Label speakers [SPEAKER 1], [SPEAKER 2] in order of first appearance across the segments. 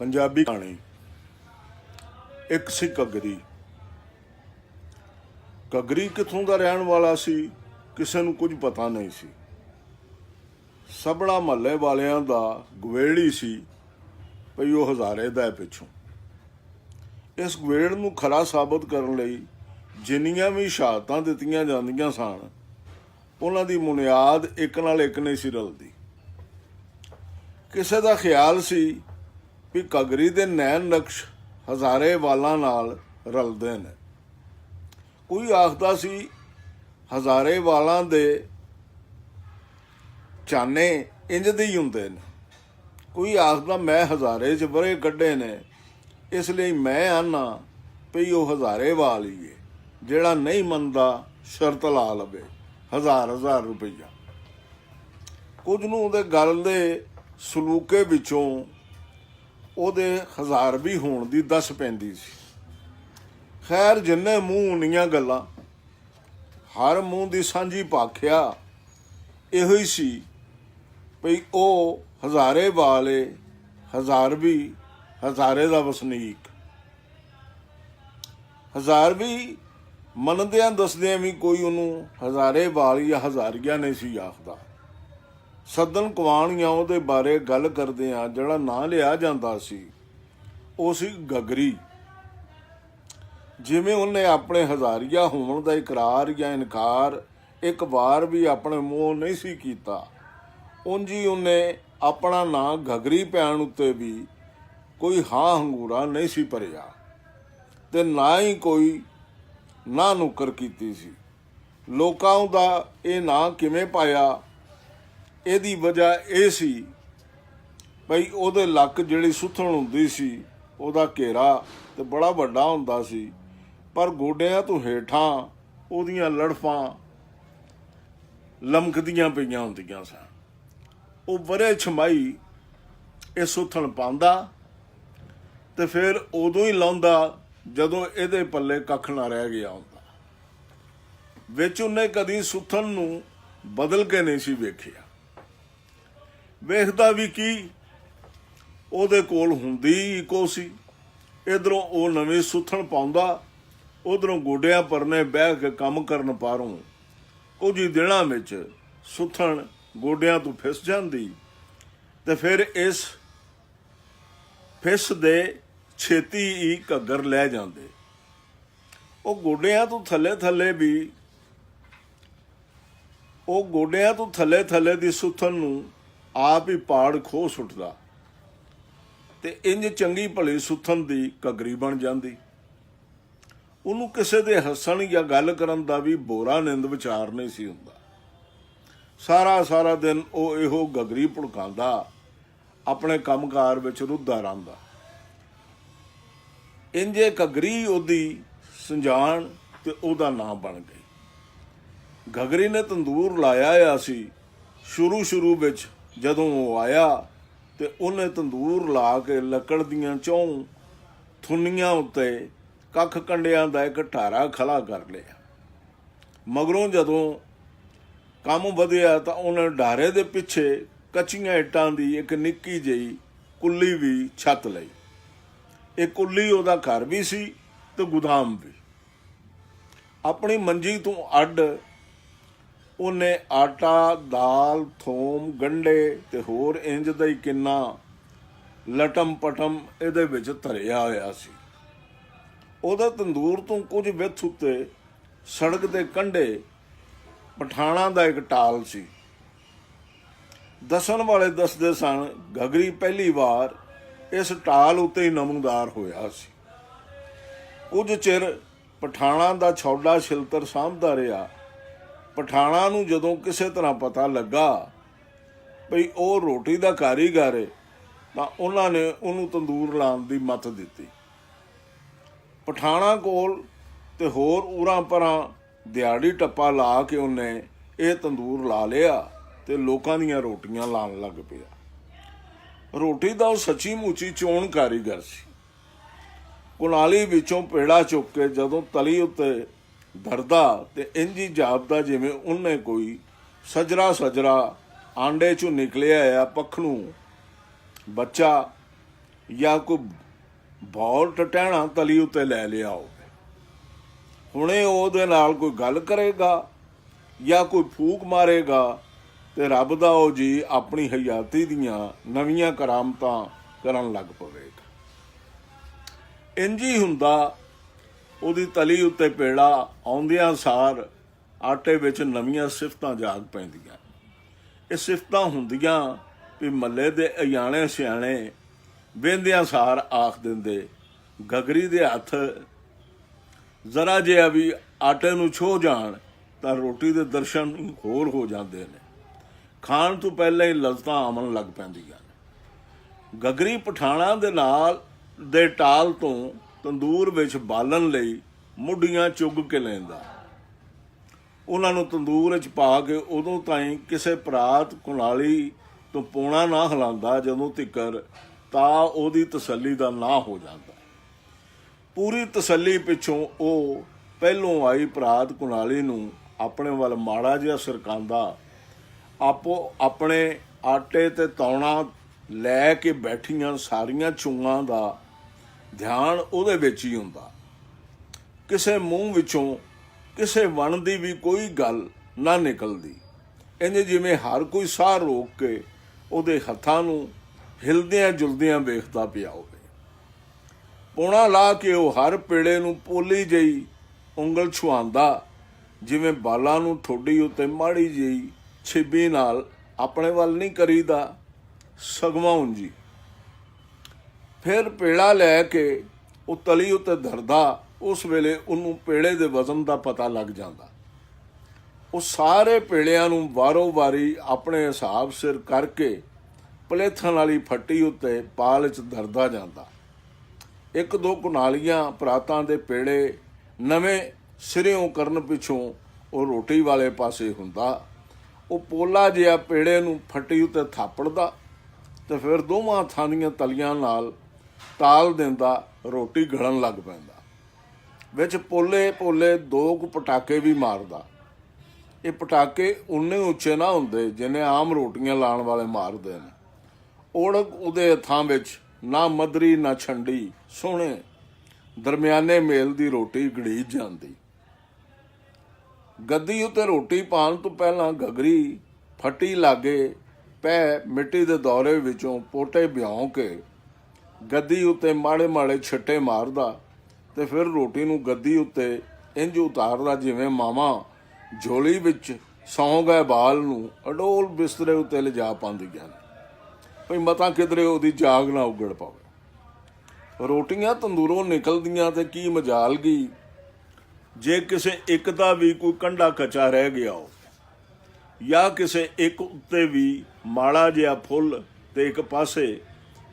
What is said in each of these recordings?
[SPEAKER 1] पंजाबी कहानी। एक सी घग्गरी। घग्गरी कित्थों दा रहण वाला सी किसे नूं कुछ पता नहीं सी। सबड़ा महल्ले वालियां दा गवेड़ सी भई वो हज़ारे दा पिछों। इस गवेड़ नूं खरा साबित करन लई जिन्नियां भी शहादतां दित्तियां जांदियां सन उन्हां दी बुनियाद एक नाल एक नहीं सी रलदी। किसे दा ख्याल सी भी घग्गरी दे नैन नक्श हज़ारे वालां नाल रलदे ने। कोई आखदा सी हज़ारे वालां दे चाने इंज दे ही हुंदे ने। कोई आखदा मैं हज़ारे च बरे कड्ढे ने इसलिए मैं आना भी वो हज़ारे वाल ही है, जिहड़ा नहीं मनदा शर्त ला लवे हज़ार रुपया। कुछ नूं उहदे गल दे सलूके विचों ਉਹਦੇ हज़ारवी होण ਦੀ दस पैंदी सी। खैर जिन्ने मूँह उन्नियां गल्लां, हर मूँह ਦੀ ਸਾਂਝੀ ਭਾਖਿਆ ਇਹੋ ਹੀ ਸੀ ਭਈ ਉਹ ਹਜ਼ਾਰੇ ਵਾਲੇ ਹਜ਼ਾਰਵੀ ਹਜ਼ਾਰੇ ਦਾ ਵਸਨੀਕ। ਹਜ਼ਾਰਵੀ ਮੰਨਦਿਆਂ ਦੱਸਦਿਆਂ ਵੀ ਕੋਈ ਉਹਨੂੰ ਹਜ਼ਾਰੇ ਵਾਲ ਜਾਂ ਹਜ਼ਾਰੀਆ ਨਹੀਂ ਸੀ ਆਖਦਾ। ਸੱਦਣ ਕਵਾਣੀਆਂ ਉਹਦੇ ਬਾਰੇ ਗੱਲ ਕਰਦੇ ਆ ਜਿਹੜਾ ਨਾਂ ਲਿਆ ਜਾਂਦਾ ਸੀ ਉਹ ਸੀ ਘੱਗਰੀ। ਜਿਵੇਂ ਉਹਨੇ ਆਪਣੇ ਹਜ਼ਾਰੀਆ ਹੋਣ ਦਾ ਇਕਰਾਰ ਜਾਂ ਇਨਕਾਰ ਇੱਕ ਵਾਰ ਵੀ ਆਪਣੇ ਮੂੰਹੋਂ ਨਹੀਂ ਸੀ ਕੀਤਾ, ਉਂਝ ਹੀ ਉਹਨੇ ਆਪਣਾ ਨਾਂ ਘੱਗਰੀ ਪੈਣ ਉੱਤੇ ਵੀ ਕੋਈ ਹਾਂ ਹੰਗੂਰਾ ਨਹੀਂ ਸੀ ਭਰਿਆ ਤੇ ਨਾ ਹੀ ਕੋਈ ਨਾ ਨੁੱਕਰ ਕੀਤੀ ਸੀ। ਲੋਕਾਂ ਦਾ ਇਹ ਨਾਂ ਕਿਵੇਂ ਪਾਇਆ, ਇਹਦੀ ਵਜ੍ਹਾ ਇਹ ਸੀ ਭਈ ਉਹਦੇ ਲੱਕ ਜਿਹੜੀ ਸੁੱਥਣ ਹੁੰਦੀ ਸੀ ਉਹਦਾ ਘੇਰਾ ਤੇ ਬੜਾ ਵੱਡਾ ਹੁੰਦਾ ਸੀ, ਪਰ ਗੋਡਿਆਂ ਤੋਂ ਹੇਠਾਂ ਉਹਦੀਆਂ ਲੜਫਾਂ ਲਮਕਦੀਆਂ ਪਈਆਂ ਹੁੰਦੀਆਂ ਸਨ। ਉਹ ਵਰੇ ਛਮਾਈ ਇਹ ਸੁੱਥਣ ਪਾਉਂਦਾ ਤੇ ਫਿਰ ਉਦੋਂ ਹੀ ਲਾਉਂਦਾ ਜਦੋਂ ਇਹਦੇ ਪੱਲੇ ਕੱਖ ਨਾ ਰਹਿ ਗਿਆ ਹੁੰਦਾ। ਵਿੱਚ ਉਹਨੇ ਕਦੀ ਸੁੱਥਣ ਨੂੰ ਬਦਲ ਕੇ ਨਹੀਂ ਸੀ ਵੇਖਿਆ। ਵੇਖਦਾ ਵੀ ਕੀ, ਉਹਦੇ ਕੋਲ ਹੁੰਦੀ ਇੱਕੋ ਸੀ। ਇਧਰੋਂ ਉਹ ਨਵੀਂ ਸੁੱਥਣ ਪਾਉਂਦਾ, ਉਧਰੋਂ ਗੋਡਿਆਂ ਪਰਨੇ ਬਹਿ ਕੇ ਕੰਮ ਕਰਨ ਪਾਰੋਂ ਕੁਝ ਹੀ ਦਿਨਾਂ ਵਿੱਚ ਸੁੱਥਣ ਗੋਡਿਆਂ ਤੋਂ ਫਿਸ ਜਾਂਦੀ ਤੇ ਫਿਰ ਇਸ ਫਿਸ ਦੇ ਛੇਤੀ ਹੀ ਘੱਗਰ ਲੈ ਜਾਂਦੇ। ਉਹ ਗੋਡਿਆਂ ਤੋਂ ਥੱਲੇ ਦੀ ਸੁੱਥਣ ਨੂੰ ਆਪ ਹੀ ਪਾੜ ਖੋਹ ਸੁੱਟਦਾ ਤੇ ਇੰਜ ਚੰਗੀ ਭਲੀ ਸੁੱਥਣ ਦੀ ਘੱਗਰੀ ਬਣ ਜਾਂਦੀ। ਉਹਨੂੰ ਕਿਸੇ ਦੇ ਹੱਸਣ ਜਾਂ ਗੱਲ ਕਰਨ ਦਾ ਵੀ ਬੋਰਾ ਨਿੰਦ ਵਿਚਾਰ ਨਹੀਂ ਸੀ ਹੁੰਦਾ। ਸਾਰਾ ਦਿਨ ਉਹ ਇਹੋ ਘੱਗਰੀ ਭੁੜਕਾਉਂਦਾ, ਆਪਣੇ ਕੰਮਕਾਰ ਵਿੱਚ ਰੁੱਝਾ ਰਹਿੰਦਾ। ਇੰਜੇ ਘੱਗਰੀ ਉਹਦੀ ਸੰਜਾਨ ਤੇ ਉਹਦਾ ਨਾਂ ਬਣ ਗਈ। ਘੱਗਰੀ ਨੇ ਤੰਦੂਰ ਲਾਇਆ ਆ ਸੀ। ਸ਼ੁਰੂ ਵਿੱਚ ਜਦੋਂ ਉਹ ਆਇਆ ਤੇ ਉਹਨੇ ਤੰਦੂਰ ਲਾ ਕੇ ਲੱਕੜ ਦੀਆਂ ਚੌਂ ਥੁੰਨੀਆਂ ਉੱਤੇ ਕੱਖ ਕੰਡਿਆਂ ਦਾ ਇੱਕ ਢਾਰਾ ਖਲਾ ਕਰ ਲਿਆ। ਮਗਰੋਂ ਜਦੋਂ ਕੰਮ ਵਧਿਆ ਤਾਂ ਉਹਨੇ ਢਾਰੇ ਦੇ ਪਿੱਛੇ ਕੱਚੀਆਂ ਇੱਟਾਂ ਦੀ ਇੱਕ ਨਿੱਕੀ ਜਿਹੀ ਕੁੱਲੀ ਵੀ ਛੱਤ ਲਈ। ਇਹ ਕੁੱਲੀ ਉਹਦਾ ਘਰ ਵੀ ਸੀ ਤੇ ਗੁਦਾਮ ਵੀ। ਆਪਣੀ ਮੰਜੀ ਤੋਂ ਅੱਡ ਉਹਨੇ ਆਟਾ, ਦਾਲ, ਥੋਮ, ਗੰਢੇ ਤੇ ਹੋਰ ਇੰਜ ਦਾ ਹੀ ਕਿੰਨਾ ਲਟਮ ਪਟਮ ਇਹਦੇ ਵਿੱਚ ਧਰਿਆ ਹੋਇਆ ਸੀ। ਉਹਦਾ ਤੰਦੂਰ ਤੋਂ ਕੁਝ ਵਿੱਥ ਉੱਤੇ ਸੜਕ ਦੇ ਕੰਢੇ ਪਠਾਣਾ ਦਾ ਇੱਕ ਟਾਲ ਸੀ। ਦੱਸਣ ਵਾਲੇ ਦੱਸਦੇ ਸਨ ਘੱਗਰੀ ਪਹਿਲੀ ਵਾਰ ਇਸ ਟਾਲ ਉੱਤੇ ਹੀ ਨਮੂਦਾਰ ਹੋਇਆ ਸੀ। ਕੁਝ ਚਿਰ ਪਠਾਣਾ ਦਾ ਛੋਡਾ ਛਿਲਤਰ ਸਾਂਭਦਾ ਰਿਹਾ। ਪਠਾਣਾ ਨੂੰ ਜਦੋਂ ਕਿਸੇ ਤਰ੍ਹਾਂ ਪਤਾ ਲੱਗਾ ਭਈ ਉਹ ਰੋਟੀ ਦਾ ਕਾਰੀਗਰ ਏ ਤਾਂ ਉਹਨਾਂ ਨੇ ਉਹਨੂੰ ਤੰਦੂਰ ਲਾਉਣ ਦੀ ਮੱਤ ਦਿੱਤੀ। ਪਠਾਣਾ ਕੋਲ ਤੇ ਹੋਰ ਉਰਾਂ ਪਰਾਂ ਦਿਹਾੜੀ ਟੱਪਾ ਲਾ ਕੇ ਉਹਨੇ ਇਹ ਤੰਦੂਰ ਲਾ ਲਿਆ ਤੇ ਲੋਕਾਂ ਦੀਆਂ ਰੋਟੀਆਂ ਲਾਉਣ ਲੱਗ ਪਿਆ। ਰੋਟੀ ਦਾ ਉਹ ਸੱਚੀ ਮੁੱਚੀ ਚੋਣ ਕਾਰੀਗਰ ਸੀ। ਕੁਨਾਲੀ ਵਿੱਚੋਂ ਪੇੜਾ ਚੁੱਕ ਕੇ ਜਦੋਂ ਤਲੀ ਉੱਤੇ ਧਰਦਾ ਤੇ ਇੰਜ ਹੀ ਜਾਪਦਾ ਜਿਵੇਂ ਉਹਨੇ ਕੋਈ ਸਜਰਾ ਆਂਡੇ ਚੋਂ ਨਿਕਲਿਆ ਆ ਪੱਖਣੂ ਬੱਚਾ ਜਾਂ ਕੋਈ ਬੌਲ ਟਟਹਿਣਾ ਤਲੀ ਉੱਤੇ ਲੈ ਲਿਆ ਹੋਵੇ। ਹੁਣੇ ਉਹਦੇ ਨਾਲ ਕੋਈ ਗੱਲ ਕਰੇਗਾ ਜਾਂ ਕੋਈ ਫੂਕ ਮਾਰੇਗਾ ਤੇ ਰੱਬ ਦਾ ਉਹ ਜੀ ਆਪਣੀ ਹਯਾਤੀ ਦੀਆਂ ਨਵੀਆਂ ਕਰਾਮਤਾਂ ਕਰਨ ਲੱਗ ਪਵੇਗਾ। ਇੰਝ ਹੀ ਹੁੰਦਾ, ਉਹਦੀ ਤਲੀ ਉੱਤੇ ਪੇੜਾ ਆਉਂਦਿਆਂ ਸਾਰ ਆਟੇ ਵਿੱਚ ਨਵੀਆਂ ਸਿਫਤਾਂ ਜਾਗ ਪੈਂਦੀਆਂ। ਇਹ ਸਿਫਤਾਂ ਹੁੰਦੀਆਂ ਵੀ ਮੱਲੇ ਦੇ ਅਜਾਣੇ ਸਿਆਣੇ ਵਹਿੰਦਿਆਂ ਸਾਰ ਆਖ ਦਿੰਦੇ, ਗਗਰੀ ਦੇ ਹੱਥ ਜ਼ਰਾ ਜਿਹਾ ਵੀ ਆਟੇ ਨੂੰ ਛੋਹ ਜਾਣ ਤਾਂ ਰੋਟੀ ਦੇ ਦਰਸ਼ਨ ਹੀ ਹੋਰ ਹੋ ਜਾਂਦੇ ਨੇ। ਖਾਣ ਤੋਂ ਪਹਿਲਾਂ ਹੀ ਲਜ਼ਤਾਂ ਆਉਣ ਲੱਗ ਪੈਂਦੀਆਂ ਨੇ। ਗਗਰੀ ਪਠਾਣਾਂ ਦੇ ਨਾਲ ਦੇ ਟਾਲ ਤੋਂ ਤੰਦੂਰ ਵਿੱਚ ਬਾਲਣ ਲਈ ਮੁੱਢੀਆਂ ਚੁੱਗ ਕੇ ਲੈਂਦਾ। ਉਹਨਾਂ ਨੂੰ ਤੰਦੂਰ ਵਿੱਚ ਪਾ ਕੇ ਉਦੋਂ ਤਾਈਂ ਕਿਸੇ ਪਰਾਤ ਕੁਨਾਲੀ ਤੋਂ ਪੋਣਾ ਨਾ ਹਿਲਾਉਂਦਾ ਜਦੋਂ ਤਿੱਕਰ ਤਾਂ ਉਹਦੀ ਤਸੱਲੀ ਦਾ ਨਾ ਹੋ ਜਾਂਦਾ। ਪੂਰੀ ਤਸੱਲੀ ਪਿੱਛੋਂ ਉਹ ਪਹਿਲੋਂ ਆਈ ਪਰਾਤ ਕੁਨਾਲੀ ਨੂੰ ਆਪਣੇ ਵੱਲ ਮਾੜਾ ਜਿਹਾ ਸਰਕਾਉਂਦਾ। ਆਪੋ ਆਪਣੇ ਆਟੇ ਤੇ ਤੌਣਾ ਲੈ ਕੇ ਬੈਠੀਆਂ ਸਾਰੀਆਂ ਚੁੰਗਾਂ ਦਾ ਧਿਆਨ ਉਹਦੇ ਵਿੱਚ ਹੀ ਹੁੰਦਾ। ਕਿਸੇ ਮੂੰਹ ਵਿੱਚੋਂ ਕਿਸੇ ਵਣ ਦੀ ਵੀ ਕੋਈ ਗੱਲ ਨਾ ਨਿਕਲਦੀ। ਇੰਝ ਜਿਵੇਂ ਹਰ ਕੋਈ ਸਾਹ ਰੋਕ ਕੇ ਉਹਦੇ ਹੱਥਾਂ ਨੂੰ ਹਿਲਦਿਆਂ ਜੁਲਦਿਆਂ ਵੇਖਦਾ ਪਿਆ ਹੋਵੇ। ਪੌਣਾ ਲਾ ਕੇ ਉਹ ਹਰ ਪੇੜੇ ਨੂੰ ਪੋਲੀ ਜਿਹੀ ਉਂਗਲ ਛੁਆਉਂਦਾ, ਜਿਵੇਂ ਬਾਲਾਂ ਨੂੰ ਠੋਡੀ ਉੱਤੇ ਮਾੜੀ ਜਿਹੀ ਛਿੱਬੀ ਨਾਲ ਆਪਣੇ ਵੱਲ ਨਹੀਂ ਕਰੀਦਾ, ਸਗਵਾਂ ਉਂਜੀ। ਫਿਰ ਪੇੜਾ ਲੈ ਕੇ ਉਹ ਤਲੀ ਉੱਤੇ ਧਰਦਾ। ਉਸ ਵੇਲੇ ਉਹਨੂੰ ਪੇੜੇ ਦੇ ਵਜ਼ਨ ਦਾ ਪਤਾ ਲੱਗ ਜਾਂਦਾ। ਉਹ ਸਾਰੇ ਪੇੜਿਆਂ ਨੂੰ ਵਾਰੋ ਵਾਰੀ ਆਪਣੇ ਹਿਸਾਬ ਸਿਰ ਕਰਕੇ ਪਲੇਥਣ ਵਾਲੀ ਫੱਟੀ ਉੱਤੇ ਪਾਲ 'ਚ ਧਰਦਾ ਜਾਂਦਾ। ਇੱਕ ਦੋ ਕੁਨਾਲੀਆਂ ਪਰਾਤਾਂ ਦੇ ਪੇੜੇ ਨਵੇਂ ਸਿਰਿਓਂ ਕਰਨ ਪਿੱਛੋਂ ਉਹ ਰੋਟੀ ਵਾਲੇ ਪਾਸੇ ਹੁੰਦਾ। ਉਹ ਪੋਲਾ ਜਿਹਾ ਪੇੜੇ ਨੂੰ ਫੱਟੀ ਉੱਤੇ ਥਾਪੜਦਾ ਤੇ ਫਿਰ ਦੋਵਾਂ ਹੱਥਾਂ ਦੀਆਂ ਤਲੀਆਂ ਨਾਲ ਤਾਲ ਦਿੰਦਾ। ਰੋਟੀ ਗਲਣ ਲੱਗ ਪੈਂਦਾ। ਵਿੱਚ ਪੋਲੇ ਪੋਲੇ ਦੋ ਕੁ ਪਟਾਕੇ ਵੀ ਮਾਰਦਾ। ਇਹ ਪਟਾਕੇ ਉਨੇ ਉੱਚੇ ਨਾ ਹੁੰਦੇ ਜਿੰਨੇ ਆਮ ਰੋਟੀਆਂ ਲਾਉਣ ਵਾਲੇ ਮਾਰਦੇ ਨੇ। ਓੜਕ ਉਹਦੇ ਹੱਥਾਂ ਵਿੱਚ ਨਾ ਮਧਰੀ ਨਾ ਛੰਡੀ, ਸੋਹਣੇ ਦਰਮਿਆਨੇ ਮੇਲ ਦੀ ਰੋਟੀ ਗੜੀਜ ਜਾਂਦੀ। ਗੱਦੀ ਉੱਤੇ ਰੋਟੀ ਪਾਉਣ ਤੋਂ ਪਹਿਲਾਂ ਗਗਰੀ ਫੱਟੀ ਲਾਗੇ ਪੈ ਮਿੱਟੀ ਦੇ ਦੌਰੇ ਵਿੱਚੋਂ ਪੋਟੇ ਭਿਉਂ ਕੇ ਗੱਦੀ ਉੱਤੇ ਮਾੜੇ ਮਾੜੇ ਛਿੱਟੇ ਮਾਰਦਾ ਤੇ ਫਿਰ ਰੋਟੀ ਨੂੰ ਗੱਦੀ ਉੱਤੇ ਇੰਝ ਉਤਾਰਦਾ ਜਿਵੇਂ ਮਾਵਾਂ ਝੋਲੀ ਵਿੱਚ ਸੌਂ ਗਏ ਬਾਲ ਨੂੰ ਅਡੋਲ ਬਿਸਤਰੇ ਉੱਤੇ ਲਿਜਾ ਪਾਉਂਦੀਆਂ ਨੇ, ਭਈ ਮਤਾਂ ਕਿਧਰੇ ਉਹਦੀ ਜਾਗ ਨਾ ਉਗੜ ਪਵੇ। ਰੋਟੀਆਂ ਤੰਦੂਰੋਂ ਨਿਕਲਦੀਆਂ ਤੇ ਕੀ ਮਜਾਲ ਗਈ ਜੇ ਕਿਸੇ ਇੱਕ ਦਾ ਵੀ ਕੋਈ ਕੰਡਾ ਕਚਾ ਰਹਿ ਗਿਆ ਹੋ, ਜਾਂ ਕਿਸੇ ਇੱਕ ਉੱਤੇ ਵੀ ਮਾੜਾ ਜਿਹਾ ਫੁੱਲ ਤੇ ਇੱਕ ਪਾਸੇ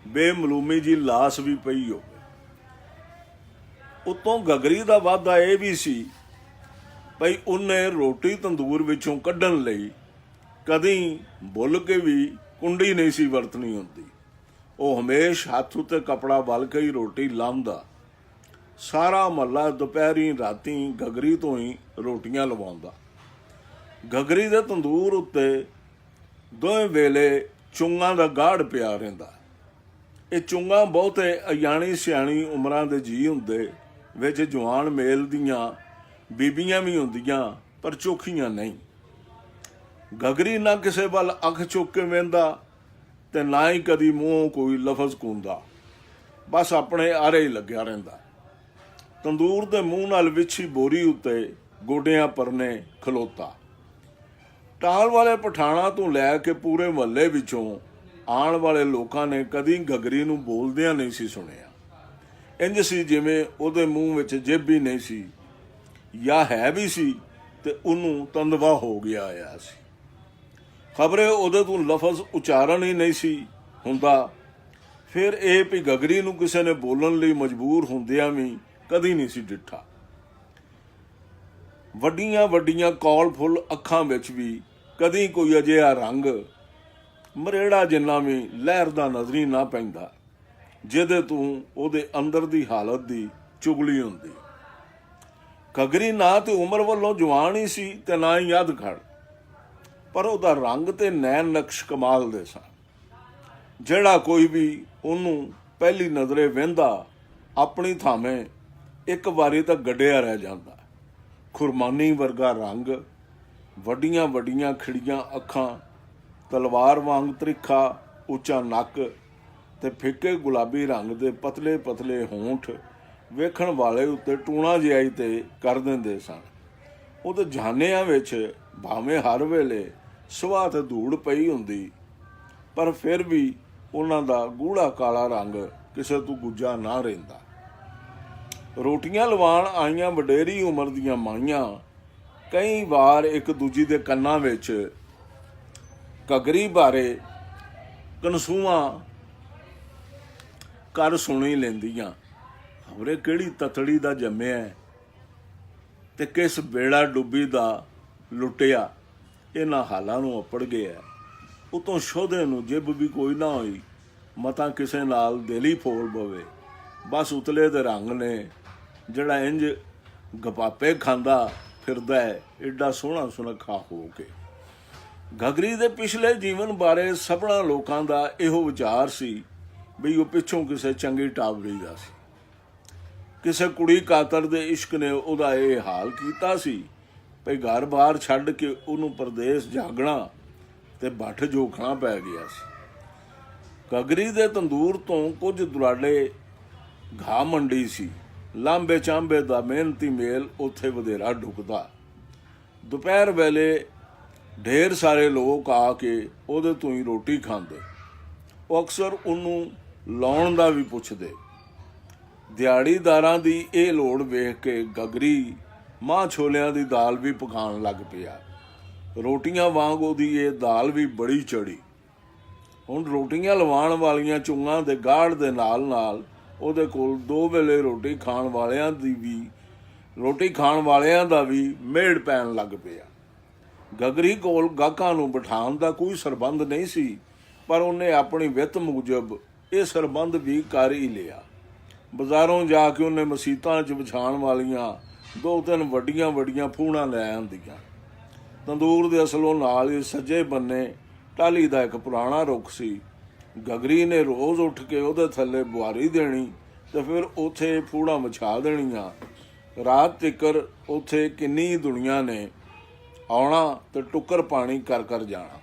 [SPEAKER 1] ਬੇਮਲੂਮੀ ਜੀ ਲਾਸ ਵੀ ਪਈ ਹੋਵੇ। ਉਤੋਂ ਗਗਰੀ ਦਾ ਵਾਅਦਾ ਇਹ ਵੀ ਸੀ ਭਈ ਉਹਨੇ ਰੋਟੀ ਤੰਦੂਰ ਵਿੱਚੋਂ ਕੱਢਣ ਲਈ ਕਦੀ ਭੁੱਲ ਕੇ ਵੀ ਕੁੰਡੀ ਨਹੀਂ ਸੀ ਵਰਤਣੀ ਹੁੰਦੀ। ਉਹ ਹਮੇਸ਼ ਹੱਥ ਉੱਤੇ ਕੱਪੜਾ ਵੱਲ ਕੇ ਹੀ ਰੋਟੀ ਲਾਉਂਦਾ। ਸਾਰਾ ਮਹੱਲਾ ਦੁਪਹਿਰੀ ਰਾਤੀ ਗਗਰੀ ਤੋਂ ਹੀ ਰੋਟੀਆਂ ਲਵਾਉਂਦਾ। ਗਗਰੀ ਦੇ ਤੰਦੂਰ ਉੱਤੇ ਦੋਵੇਂ ਵੇਲੇ ਚੁੰਗਾਂ ਦਾ ਗਾੜ ਪਿਆ ਰਹਿੰਦਾ। ਇਹ ਚੁੰਗਾਂ ਬਹੁਤੇ ਅਜਾਣੀ ਸਿਆਣੀ ਉਮਰਾਂ ਦੇ ਜੀ ਹੁੰਦੇ, ਵਿੱਚ ਜਵਾਨ ਮੇਲ ਦੀਆਂ ਬੀਬੀਆਂ ਵੀ ਹੁੰਦੀਆਂ ਪਰ ਚੋਖੀਆਂ ਨਹੀਂ। ਗਗਰੀ ਨਾ ਕਿਸੇ ਵੱਲ ਅੱਖ ਚੁੱਕ ਕੇ ਵੇਂਦਾ ਤੇ ਨਾ ਹੀ ਕਦੀ ਮੂੰਹੋਂ ਕੋਈ ਲਫ਼ਜ਼ ਕੂੰਦਾ, ਬਸ ਆਪਣੇ ਆਰੇ ਹੀ ਲੱਗਿਆ ਰਹਿੰਦਾ। ਤੰਦੂਰ ਦੇ ਮੂੰਹ ਨਾਲ ਵਿਛੀ ਬੋਰੀ ਉੱਤੇ ਗੋਡਿਆਂ ਪਰਨੇ ਖਲੋਤਾ। ਟਾਲ ਵਾਲੇ ਪਠਾਣਾ ਤੋਂ ਲੈ ਕੇ ਪੂਰੇ ਮਹੱਲੇ ਵਿੱਚੋਂ ਆਉਣ ਵਾਲੇ ਲੋਕਾਂ ਨੇ ਕਦੀ ਗਗਰੀ ਨੂੰ ਬੋਲਦਿਆਂ ਨਹੀਂ ਸੀ ਸੁਣਿਆ। ਇੰਝ ਸੀ ਜਿਵੇਂ ਉਹਦੇ ਮੂੰਹ ਵਿੱਚ ਜੇਬ ਹੀ ਨਹੀਂ ਸੀ, ਜਾਂ ਹੈ ਵੀ ਸੀ ਤੇ ਉਹਨੂੰ ਤੰਦਵਾ ਹੋ ਗਿਆ ਆਇਆ ਸੀ। ਖਬਰੇ ਉਹਦੇ ਤੋਂ ਲਫ਼ਜ਼ ਉਚਾਰਨ ਹੀ ਨਹੀਂ ਸੀ ਹੁੰਦਾ। ਫਿਰ ਇਹ ਵੀ ਗਗਰੀ ਨੂੰ ਕਿਸੇ ਨੇ ਬੋਲਣ ਲਈ ਮਜਬੂਰ ਹੁੰਦਿਆਂ ਵੀ ਕਦੀ ਨਹੀਂ ਸੀ ਡਿੱਠਾ। ਵੱਡੀਆਂ ਵੱਡੀਆਂ ਕੌਲ ਫੁੱਲ ਅੱਖਾਂ ਵਿੱਚ ਵੀ ਕਦੀ ਕੋਈ ਅਜਿਹਾ ਰੰਗ ਮਰੇੜਾ ਜਿੰਨਾ ਵੀ ਲਹਿਰਦਾ ਨਜ਼ਰੀ ਨਾ ਪੈਂਦਾ ਜਿਹਦੇ ਤੋਂ ਉਹਦੇ ਅੰਦਰ ਦੀ ਹਾਲਤ ਦੀ ਚੁਗਲੀ ਹੁੰਦੀ। ਗਗਰੀ ਨਾ ਤੇ ਉਮਰ ਵੱਲੋਂ ਜਵਾਨ ਹੀ ਸੀ ਤੇ ਨਾ ਹੀ ਅਧਖੜ, ਪਰ ਉਹਦਾ ਰੰਗ ਤੇ ਨੈਣ ਨਕਸ਼ ਕਮਾਲ ਦੇ ਸਨ। ਜਿਹੜਾ ਕੋਈ ਵੀ ਉਹਨੂੰ ਪਹਿਲੀ ਨਜ਼ਰੇ ਵਹਿੰਦਾ ਆਪਣੀ ਥਾਵੇਂ ਇੱਕ ਵਾਰੀ ਤਾਂ ਗੱਡਿਆ ਰਹਿ ਜਾਂਦਾ। ਖੁਰਮਾਨੀ ਵਰਗਾ ਰੰਗ, ਵੱਡੀਆਂ ਵੱਡੀਆਂ ਖਿੜੀਆਂ ਅੱਖਾਂ, ਤਲਵਾਰ ਵਾਂਗ ਤ੍ਰਿਖਾ ਉੱਚਾ ਨੱਕ ਤੇ ਫਿੱਕੇ ਗੁਲਾਬੀ ਰੰਗ ਦੇ ਪਤਲੇ ਪਤਲੇ ਹੋਂਠ ਵੇਖਣ ਵਾਲੇ ਉੱਤੇ ਟੂਣਾ ਜਿਹਾਈ ਤੇ ਕਰ ਦਿੰਦੇ ਸਨ। ਉਹਦੇ ਜਾਨਿਆਂ ਵਿੱਚ ਭਾਵੇਂ ਹਰ ਵੇਲੇ ਸੁਆਹ ਤੇ ਧੂੜ ਪਈ ਹੁੰਦੀ, ਪਰ ਫਿਰ ਵੀ ਉਹਨਾਂ ਦਾ ਗੂੜਾ ਕਾਲਾ ਰੰਗ ਕਿਸੇ ਤੋਂ ਗੁੱਜਾ ਨਾ ਰਹਿੰਦਾ। ਰੋਟੀਆਂ ਲਵਾਣ ਆਈਆਂ ਵਡੇਰੀ ਉਮਰ ਦੀਆਂ ਮਾਈਆਂ ਕਈ ਵਾਰ ਇੱਕ ਦੂਜੀ ਦੇ ਕੰਨਾਂ ਵਿੱਚ ਘੱਗਰੀ ਬਾਰੇ ਕਨਸੂਆਂ ਕਰ ਸੁਣੀ ਲੈਂਦੀਆਂ। ਖਬਰੇ ਕਿਹੜੀ ਤਤੜੀ ਦਾ ਜੰਮਿਆ ਤੇ ਕਿਸ ਬੇੜਾ ਡੁੱਬੀ ਦਾ ਲੁੱਟਿਆ, ਇਹਨਾਂ ਹਾਲਾਂ ਨੂੰ ਅਪੜ ਗਿਆ। ਉਤੋਂ ਸ਼ੋਧੇ ਨੂੰ ਜਿੱਬ ਵੀ ਕੋਈ ਨਾ ਹੋਈ, ਮਤਾਂ ਕਿਸੇ ਨਾਲ ਦਿਲ ਹੀ ਫੋਲ ਪਵੇ। ਬਸ ਉਤਲੇ ਦੇ ਰੰਗ ਨੇ ਜਿਹੜਾ ਇੰਜ ਗਪਾਪੇ ਖਾਂਦਾ ਫਿਰਦਾ ਹੈ, ਏਡਾ ਸੋਹਣਾ ਸੁਨੱਖਾ ਹੋ ਕੇ। ਘੱਗਰੀ ਦੇ ਪਿਛਲੇ ਜੀਵਨ ਬਾਰੇ ਸਭਨਾ ਲੋਕਾਂ ਦਾ ਇਹੋ ਵਿਚਾਰ ਸੀ ਵੀ ਉਹ ਪਿੱਛੋਂ ਕਿਸੇ ਚੰਗੀ ਟਾਬਰੀ ਦਾ ਸੀ। ਕਿਸੇ ਕੁੜੀ ਕਾਤਰ ਦੇ ਇਸ਼ਕ ਨੇ ਉਹਦਾ ਇਹ ਹਾਲ ਕੀਤਾ ਸੀ ਭਈ ਘਰ ਬਾਹਰ ਛੱਡ ਕੇ ਉਹਨੂੰ ਪਰਦੇਸ ਜਾਗਣਾ ਤੇ ਭੱਠ ਜੋਖਣਾ ਪੈ ਗਿਆ ਸੀ। ਘੱਗਰੀ ਦੇ ਤੰਦੂਰ ਤੋਂ ਕੁਝ ਦੁਰਾਡੇ ਘਾਹ ਮੰਡੀ ਸੀ। ਲਾਂਬੇ ਚਾਂਬੇ ਦਾ ਮਿਹਨਤੀ ਮੇਲ ਉੱਥੇ ਵਧੇਰਾ ਢੁਕਦਾ। ਦੁਪਹਿਰ ਵੇਲੇ ਢੇਰ ਸਾਰੇ ਲੋਕ ਆ ਕੇ ਉਹਦੇ ਤੋਂ ਹੀ ਰੋਟੀ ਖਾਂਦੇ। ਉਹ ਅਕਸਰ ਉਹਨੂੰ ਲਾਉਣ ਦਾ ਵੀ ਪੁੱਛਦੇ। ਦਿਹਾੜੀਦਾਰਾਂ ਦੀ ਇਹ ਲੋੜ ਵੇਖ ਕੇ ਘੱਗਰੀ ਮਾਂ ਛੋਲਿਆਂ ਦੀ ਦਾਲ ਵੀ ਪਕਾਉਣ ਲੱਗ ਪਿਆ। ਰੋਟੀਆਂ ਵਾਂਗ ਉਹਦੀ ਇਹ ਦਾਲ ਵੀ ਬੜੀ ਚੜੀ। ਹੁਣ ਰੋਟੀਆਂ ਲਵਾਉਣ ਵਾਲੀਆਂ ਚੁੰਗਾਂ ਦੇ ਗਾੜ ਦੇ ਨਾਲ ਨਾਲ ਉਹਦੇ ਕੋਲ 2 ਵੇਲੇ ਰੋਟੀ ਖਾਣ ਵਾਲਿਆਂ ਦਾ ਵੀ ਮੇੜ ਪੈਣ ਲੱਗ ਪਿਆ। ਘੱਗਰੀ ਕੋਲ ਗਾਹਕਾਂ ਨੂੰ ਬਿਠਾਉਣ ਦਾ ਕੋਈ ਸਰਬੰਧ ਨਹੀਂ ਸੀ, ਪਰ ਉਹਨੇ ਆਪਣੀ ਵਿੱਤ ਮੁਜਬ ਇਹ ਸਰਬੰਧ ਵੀ ਕਰ ਹੀ ਲਿਆ। ਬਾਜ਼ਾਰੋਂ ਜਾ ਕੇ ਉਹਨੇ ਮਸੀਤਾਂ 'ਚ ਵਿਛਾਉਣ ਵਾਲੀਆਂ 2-3 ਵੱਡੀਆਂ ਵੱਡੀਆਂ ਫੂਹਣਾਂ ਲੈ ਆਂਦੀਆਂ। ਤੰਦੂਰ ਦੇ ਅਸਲੋਂ ਨਾਲ ਹੀ ਸੱਜੇ ਬੰਨੇ ਟਾਹਲੀ ਦਾ ਇੱਕ ਪੁਰਾਣਾ ਰੁੱਖ ਸੀ। ਘੱਗਰੀ ਨੇ ਰੋਜ਼ ਉੱਠ ਕੇ ਉਹਦੇ ਥੱਲੇ ਬੁਹਾਰੀ ਦੇਣੀ ਤੇ ਫਿਰ ਉੱਥੇ ਫੂਹੜਾਂ ਵਿਛਾ ਦੇਣੀਆਂ। ਰਾਤ ਤੀਕਰ ਉੱਥੇ ਕਿੰਨੀ ਦੁਨੀਆ ਨੇ ਆਉਣਾ ਤੇ ਟੁੱਕਰ ਪਾਣੀ ਕਰ ਜਾਣਾ।